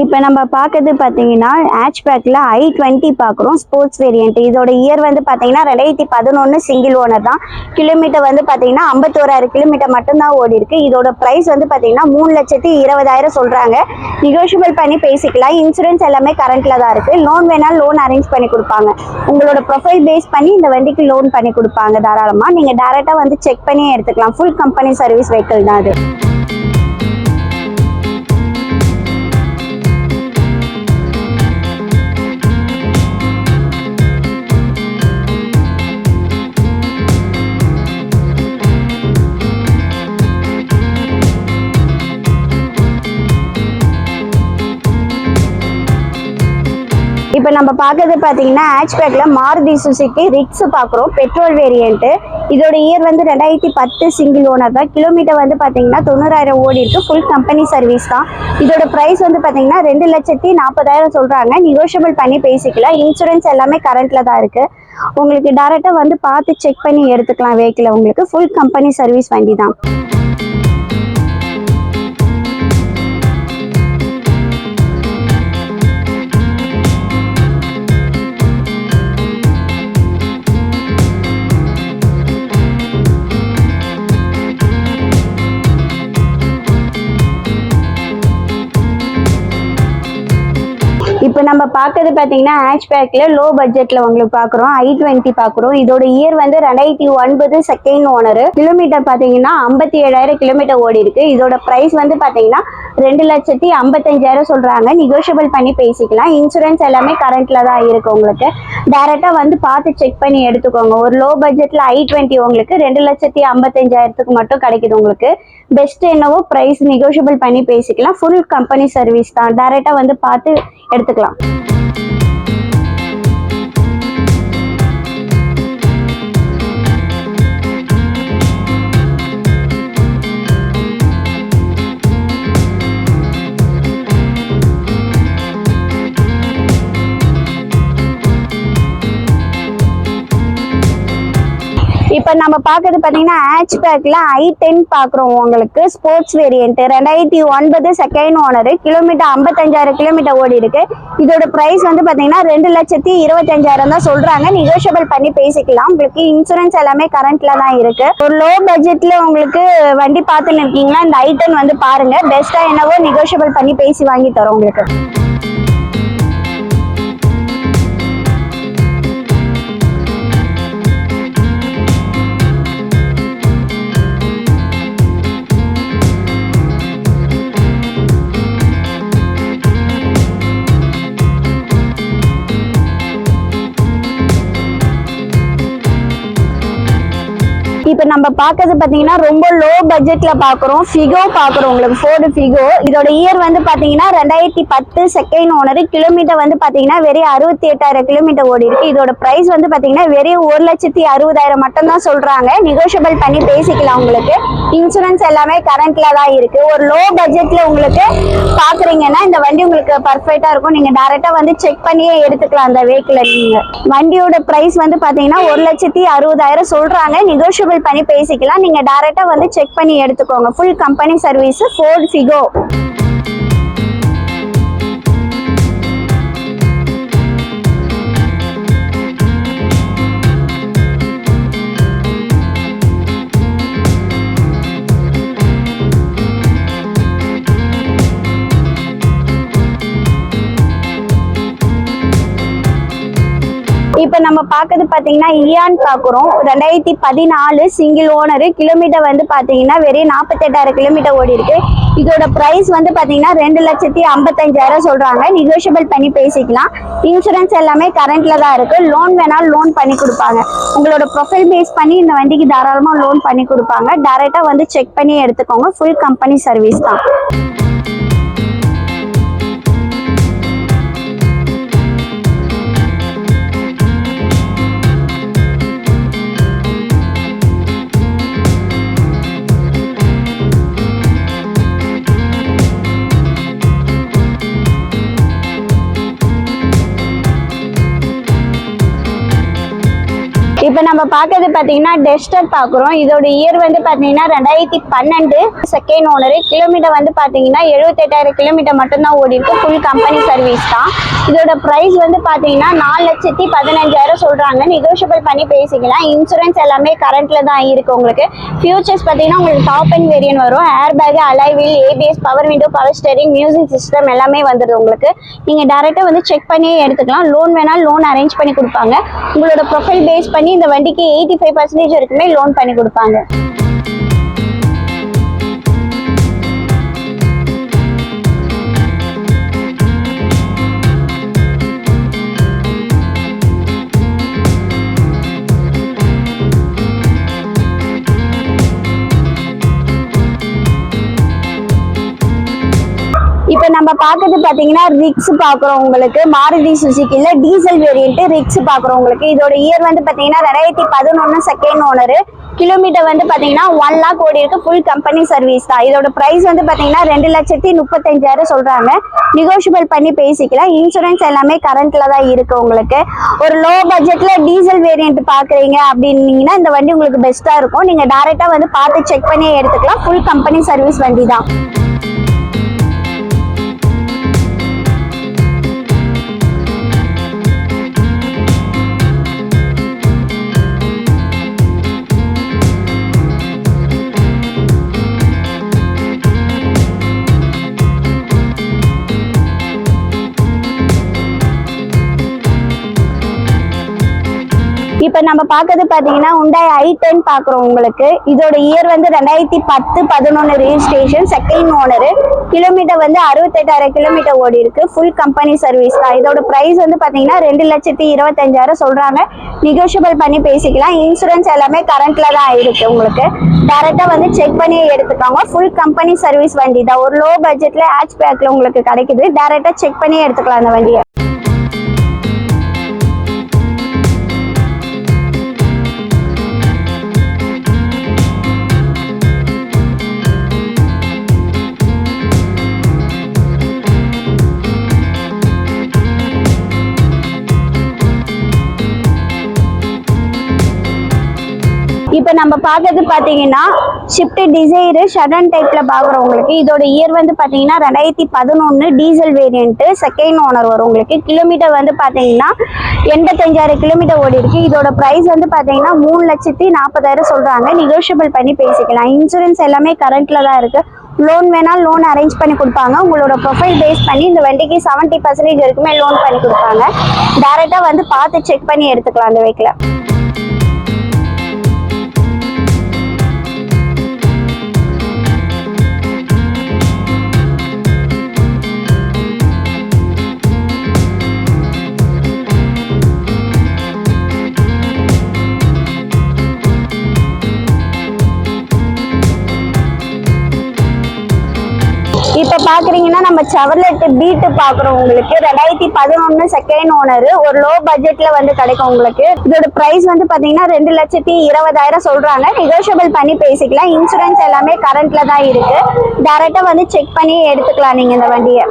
இப்போ நம்ம பார்க்கறது பார்த்தீங்கன்னா ஹேட்ச்பேக்கில் i20 பார்க்குறோம் ஸ்போர்ட்ஸ் வேரியன்ட். இதோட இயர் வந்து பார்த்தீங்கன்னா 2011 சிங்கிள் ஓனர் தான். கிலோமீட்டர் வந்து பார்த்தீங்கன்னா 51,000 கிலோமீட்டர் மட்டும்தான் ஓடி இருக்கு. இதோட ப்ரைஸ் வந்து பார்த்தீங்கன்னா 3,20,000 சொல்கிறாங்க. நெகோஷியபிள் பண்ணி பேசிக்கலாம். இன்சூரன்ஸ் எல்லாமே கரண்ட்டில் தான் இருக்குது. லோன் வேணாலும் லோன் அரேஞ்ச் பண்ணி கொடுப்பாங்க. உங்களோட ப்ரொஃபைல் பேஸ் பண்ணி இந்த வண்டிக்கு லோன் பண்ணி கொடுப்பாங்க தாராளமாக. நீங்கள் டேரெக்டாக வந்து செக் பண்ணி எடுத்துக்கலாம். ஃபுல் கம்பெனி சர்வீஸ் வெஹிக்கிள் தான் அது. இப்போ நம்ம பார்க்கறது பார்த்தீங்கன்னா ஹேட்ச்பேக்கில் மாருதி சுசுகி ரிக்ஸ் பார்க்குறோம் பெட்ரோல் வேரியண்ட்டு. இதோட இயர் வந்து 2010 சிங்கிள் ஓனர் தான். கிலோமீட்டர் வந்து பார்த்தீங்கன்னா 90,000 ஓடி இருக்குது. ஃபுல் கம்பெனி சர்வீஸ் தான். இதோட ப்ரைஸ் வந்து பார்த்தீங்கன்னா 2,40,000 சொல்கிறாங்க. நெகோஷியபிள் பண்ணி பேசிக்கலாம். இன்சூரன்ஸ் எல்லாமே கரண்ட்டில் தான் இருக்குது. உங்களுக்கு டேரெக்டாக வந்து பார்த்து செக் பண்ணி எடுத்துக்கலாம் வெஹிக்கிளை. உங்களுக்கு ஃபுல் கம்பெனி சர்வீஸ் வண்டி தான். இப்போ நம்ம பார்க்கறது பார்த்தீங்கன்னா ஹேட்ச்பேக்கில் லோ பட்ஜெட்டில் உங்களுக்கு பார்க்குறோம் i20 பார்க்குறோம். இதோட இயர் வந்து 2009 செகண்ட் ஓனர். கிலோமீட்டர் பார்த்தீங்கன்னா 57,000 கிலோமீட்டர் ஓடி இருக்கு. இதோட ப்ரைஸ் வந்து பார்த்தீங்கன்னா 2,55,000 சொல்கிறாங்க. நெகோஷியபிள் பண்ணி பேசிக்கலாம். இன்சூரன்ஸ் எல்லாமே கரண்ட்டில் தான் இருக்குது. உங்களுக்கு டேரெக்டாக வந்து பார்த்து செக் பண்ணி எடுத்துக்கோங்க. ஒரு லோ பட்ஜெட்டில் i20 உங்களுக்கு 2,55,000 மட்டும் கிடைக்குது. உங்களுக்கு பெஸ்ட் என்னவோ ப்ரைஸ் நெகோஷியபிள் பண்ணி பேசிக்கலாம். ஃபுல் கம்பெனி சர்வீஸ் தான். டேரெக்டாக வந்து பார்த்து எடுத்துக்கலாம். இப்போ நம்ம பார்க்கறது பார்த்தீங்கன்னா ஹேட்ச்பேக்கில் i10 பார்க்குறோம். உங்களுக்கு sports variant 2009 second owner. Kilometre 55,000 kilometre ஓடி இருக்கு. இதோட ப்ரைஸ் வந்து பார்த்தீங்கன்னா 2,25,000 தான் சொல்கிறாங்க. நெகோஷியபிள் பண்ணி பேசிக்கலாம். உங்களுக்கு இன்சூரன்ஸ் எல்லாமே கரண்ட்டில் தான் இருக்குது. ஒரு லோ பட்ஜெட்டில் உங்களுக்கு வண்டி பார்த்துன்னு இருக்கீங்கன்னா இந்த i10 வந்து பாருங்கள். பெஸ்ட்டாக என்னவோ நெகோஷியபிள் பண்ணி பேசி வாங்கி தரோம் உங்களுக்கு. இப்போ நம்ம பார்க்கறது பார்த்தீங்கன்னா ரொம்ப லோ பட்ஜெட்டில் பார்க்குறோம். ஃபிகோ பார்க்குறோம். உங்களுக்கு ஃபோர்டு ஃபிகோ. இதோட இயர் வந்து பார்த்தீங்கன்னா 2010 செகண்ட் ஓனர். கிலோமீட்டர் வந்து பார்த்தீங்கன்னா வெறும் 68,000 கிலோமீட்டர் ஓடி இருக்கு. இதோட ப்ரைஸ் வந்து பார்த்தீங்கன்னா வெறும் 1,60,000 மட்டும்தான் சொல்கிறாங்க. நெகோஷியபிள் பண்ணி பேசிக்கலாம். உங்களுக்கு இன்சூரன்ஸ் எல்லாமே கரண்ட்டில் தான் இருக்குது. ஒரு லோ பட்ஜெட்டில் உங்களுக்கு பார்க்குறீங்கன்னா இந்த வண்டி உங்களுக்கு பர்ஃபெக்டாக இருக்கும். நீங்கள் டேரெக்டாக வந்து செக் பண்ணியே எடுத்துக்கலாம் அந்த வெஹிக்கிளை. நீங்கள் வண்டியோட ப்ரைஸ் வந்து பார்த்தீங்கன்னா 1,60,000 சொல்கிறாங்க. நெகோஷியபிள் பண்ணி பேசிக்கலாம். நீங்க டைரக்டா வந்து செக் பண்ணி எடுத்துக்கோங்க. Full company service fort Figo. இப்போ நம்ம பார்க்கறது பார்த்தீங்கன்னா இயான் பார்க்குறோம். 2014 சிங்கிள் ஓனர். கிலோமீட்டர் வந்து பார்த்தீங்கன்னா வெறும் 48,000 கிலோமீட்டர் ஓடி இருக்கு. இதோட ப்ரைஸ் வந்து பார்த்தீங்கன்னா 2,55,000 சொல்கிறாங்க. நெகோஷியபிள் பண்ணி பேசிக்கலாம். இன்சூரன்ஸ் எல்லாமே கரண்ட்டில் தான் இருக்குது. லோன் வேணாலும் லோன் பண்ணி கொடுப்பாங்க. உங்களோட ப்ரொஃபைல் பேஸ் பண்ணி இந்த வண்டிக்கு தாராளமாக லோன் பண்ணி கொடுப்பாங்க. டேரெக்டாக வந்து செக் பண்ணி எடுத்துக்கோங்க. ஃபுல் கம்பெனி சர்வீஸ் தான். இப்போ இப்போ நம்ம பார்க்கறது பார்த்தீங்கன்னா டெஸ்டர் பார்க்குறோம். இதோட இயர் வந்து பார்த்தீங்கன்னா 2012 செகண்ட் ஓனர். கிலோமீட்டர் வந்து பார்த்தீங்கன்னா 78,000 கிலோமீட்டர் மட்டும்தான் ஓடி இருக்கு. ஃபுல் கம்பெனி சர்வீஸ் தான். இதோட ப்ரைஸ் வந்து பார்த்தீங்கன்னா 4,15,000 சொல்கிறாங்க. நெகோஷியபிள் பண்ணி பேசிக்கலாம். இன்சூரன்ஸ் எல்லாமே கரண்ட்டில் தான் இருக்குது. உங்களுக்கு ஃபியூச்சர்ஸ் பார்த்தீங்கன்னா உங்களுக்கு டாப் அண்ட் வேரியன்ட் வரும். Airbag, alloy wheel, ABS, power window, power steering, music system எல்லாமே வந்துடுது. உங்களுக்கு நீங்கள் டேரெக்டாக வந்து செக் பண்ணியே எடுத்துக்கலாம். லோன் வேணாலும் லோன் அரேஞ்ச் பண்ணி கொடுப்பாங்க. உங்களோட ப்ரொஃபைல் பேஸ் பண்ணி இந்த வண்டிக்கு 85% வரைக்குமே லோன் பண்ணி கொடுப்பாங்க. இப்போ நம்ம பார்க்கறது பார்த்தீங்கன்னா ரிக்ஸ் பார்க்குறோம். உங்களுக்கு மாருதி சுசுக்கியில் டீசல் வேரியன்ட் ரிக்ஸ் பார்க்குறோம். உங்களுக்கு இதோட இயர் வந்து பார்த்தீங்கன்னா 2011 செகண்ட் ஓனர். கிலோமீட்டர் வந்து பார்த்தீங்கன்னா 1 lakh ஓடி இருக்கு. ஃபுல் கம்பெனி சர்வீஸ் தான். இதோட ப்ரைஸ் வந்து பார்த்தீங்கன்னா 2,35,000 சொல்கிறாங்க. நெகோஷியபிள் பண்ணி பேசிக்கலாம். இன்சூரன்ஸ் எல்லாமே கரண்ட்டில் தான் இருக்குது. உங்களுக்கு ஒரு லோ பட்ஜெட்டில் டீசல் வேரியன்ட் பார்க்குறீங்க அப்படின்னீங்கன்னா இந்த வண்டி உங்களுக்கு பெஸ்ட்டாக இருக்கும். நீங்கள் டேரெக்டாக வந்து பார்த்து செக் பண்ணி எடுத்துக்கலாம். ஃபுல் கம்பெனி சர்வீஸ் வண்டி தான். இப்போ நம்ம பார்க்கறது பார்த்தீங்கன்னா Hyundai i10 பார்க்குறோம். உங்களுக்கு இதோட இயர் வந்து 2010-11 ரெஜிஸ்ட்ரேஷன், செகண்ட் ஓனர். கிலோமீட்டர் வந்து 68,000 கிலோமீட்டர் ஓடி இருக்கு. ஃபுல் கம்பெனி சர்வீஸ் தான். இதோட ப்ரைஸ் வந்து பார்த்தீங்கன்னா 2,25,000 சொல்கிறாங்க. நெகோஷியபிள் பண்ணி பேசிக்கலாம். இன்சூரன்ஸ் எல்லாமே கரண்ட்டில் தான் இருக்கு. உங்களுக்கு டேரெக்டாக வந்து செக் பண்ணி எடுத்துக்காங்க. ஃபுல் கம்பெனி சர்வீஸ் வண்டி தான். ஒரு லோ பட்ஜெட்டில் ஹேட்ச் பேக்கில் உங்களுக்கு கிடைக்குது. டேரெக்டாக செக் பண்ணி எடுத்துக்கலாம் அந்த வண்டியை. இப்போ நம்ம பார்க்கறது பார்த்தீங்கன்னா ஷிஃப்ட் டிசைர் ஷடன் டைப்ல பார்க்குறோம். உங்களுக்கு இதோட இயர் வந்து பார்த்தீங்கன்னா 2011 டீசல் வேரியன்ட், செகண்ட் ஓனர் வரும். உங்களுக்கு கிலோமீட்டர் வந்து பார்த்தீங்கன்னா 85,000 கிலோமீட்டர் ஓடி இருக்கு. இதோட ப்ரைஸ் வந்து பார்த்தீங்கன்னா 3,40,000 சொல்றாங்க. நெகோஷியபிள் பண்ணி பேசிக்கலாம். இன்சூரன்ஸ் எல்லாமே கரண்ட்ல தான் இருக்கு. லோன் வேணால் லோன் அரேஞ்ச் பண்ணி கொடுப்பாங்க. உங்களோட ப்ரொஃபைல் பேஸ் பண்ணி இந்த வண்டிக்கு 70% வரைக்குமே லோன் பண்ணி கொடுப்பாங்க. டைரெக்டாக வந்து பார்த்து செக் பண்ணி எடுத்துக்கலாம் அந்த வெஹிக்கிளை. இப்போ பார்க்குறீங்கன்னா நம்ம செவர்லெட் பீட் பார்க்குறோம். உங்களுக்கு 2011 செகண்ட் ஓனர். ஒரு லோ பட்ஜெட்டில் வந்து கிடைக்கும். உங்களுக்கு இதோட ப்ரைஸ் வந்து பார்த்தீங்கன்னா 2,20,000 சொல்கிறாங்க. நெகோஷியபிள் பண்ணி பேசிக்கலாம். இன்சூரன்ஸ் எல்லாமே கரண்ட்டில் தான் இருக்குது. டேரெக்டாக வந்து செக் பண்ணி எடுத்துக்கலாம் நீங்கள் இந்த வண்டியை.